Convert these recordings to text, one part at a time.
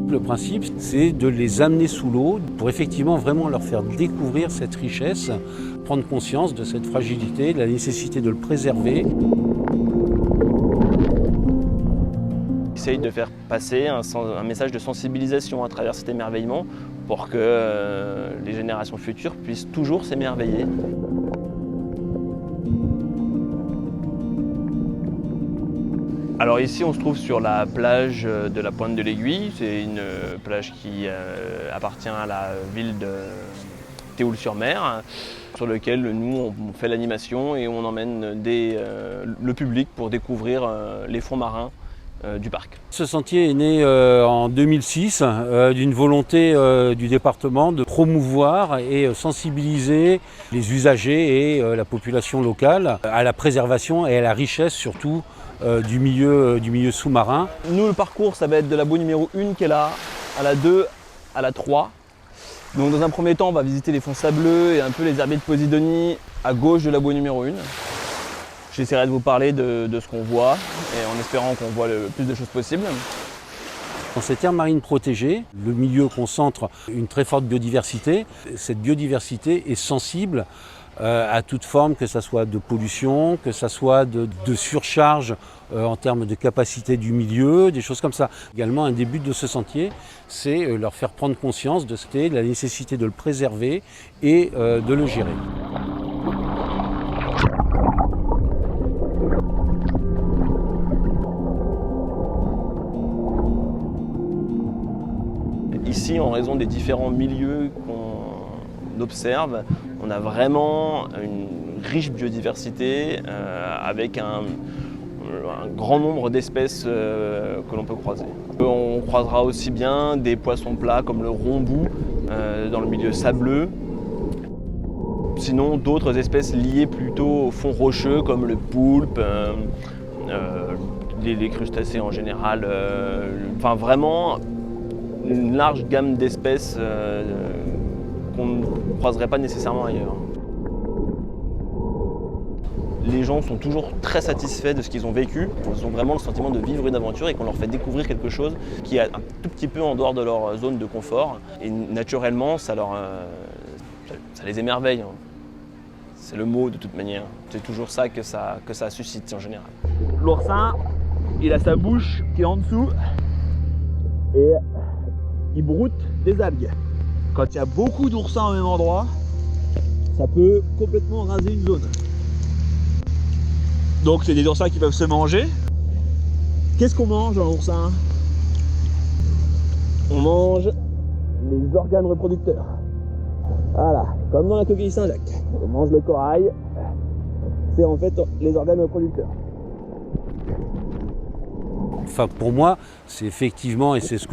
Le principe, c'est de les amener sous l'eau pour effectivement vraiment leur faire découvrir cette richesse, prendre conscience de cette fragilité, de la nécessité de le préserver. Essaye de faire passer un message de sensibilisation à travers cet émerveillement pour que les générations futures puissent toujours s'émerveiller. Alors ici on se trouve sur la plage de la Pointe de l'Aiguille, c'est une plage qui appartient à la ville de Théoule-sur-Mer, sur lequel nous on fait l'animation et on emmène le public pour découvrir les fonds marins du parc. Ce sentier est né en 2006 d'une volonté du département de promouvoir et sensibiliser les usagers et la population locale à la préservation et à la richesse surtout du milieu sous-marin. Nous, le parcours, ça va être de la bouée numéro 1 qui est là, à la 2, à la 3. Donc dans un premier temps, on va visiter les fonds sableux et un peu les herbiers de Posidonie à gauche de la bouée numéro 1. J'essaierai de vous parler de ce qu'on voit et en espérant qu'on voit le plus de choses possible. Dans cette aire marine protégée, le milieu concentre une très forte biodiversité. Cette biodiversité est sensible à toute forme, que ce soit de pollution, que ce soit de surcharge en termes de capacité du milieu, des choses comme ça. Également, un des buts de ce sentier, c'est leur faire prendre conscience de la nécessité de le préserver et de le gérer. Ici, en raison des différents milieux qu'on observe, on a vraiment une riche biodiversité avec un grand nombre d'espèces que l'on peut croiser. On croisera aussi bien des poissons plats comme le rombou dans le milieu sableux. Sinon, d'autres espèces liées plutôt au fond rocheux comme le poulpe, les crustacés en général. Enfin, vraiment une large gamme d'espèces qu'on ne croiserait pas nécessairement ailleurs. Les gens sont toujours très satisfaits de ce qu'ils ont vécu. Ils ont vraiment le sentiment de vivre une aventure et qu'on leur fait découvrir quelque chose qui est un tout petit peu en dehors de leur zone de confort. Et naturellement, ça les émerveille. C'est le mot de toute manière. C'est toujours ça que ça suscite en général. L'oursin, il a sa bouche qui est en dessous et il broute des algues. Quand il y a beaucoup d'oursins au même endroit, ça peut complètement raser une zone. Donc c'est des oursins qui peuvent se manger. Qu'est-ce qu'on mange dans l'oursin? On mange les organes reproducteurs. Voilà, comme dans la coquille Saint-Jacques. On mange le corail, c'est en fait les organes reproducteurs. Enfin, pour moi, c'est effectivement, et c'est ce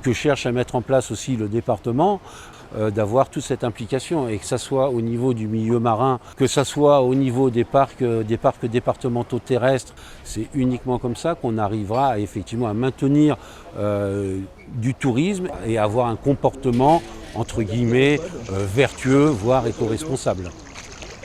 que cherche à mettre en place aussi le département, d'avoir toute cette implication, et que ça soit au niveau du milieu marin, que ça soit au niveau des parcs départementaux terrestres. C'est uniquement comme ça qu'on arrivera effectivement à maintenir du tourisme et avoir un comportement entre guillemets vertueux, voire éco-responsable.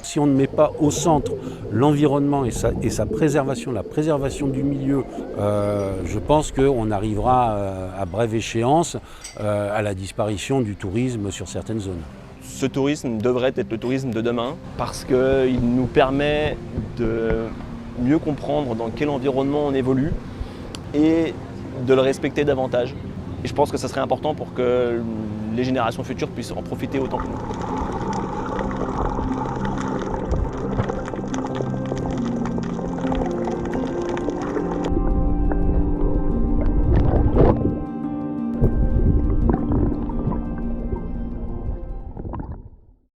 Si on ne met pas au centre l'environnement et sa préservation, la préservation du milieu, je pense qu'on arrivera à brève échéance à la disparition du tourisme sur certaines zones. Ce tourisme devrait être le tourisme de demain parce qu'il nous permet de mieux comprendre dans quel environnement on évolue et de le respecter davantage. Et je pense que ça serait important pour que les générations futures puissent en profiter autant que nous.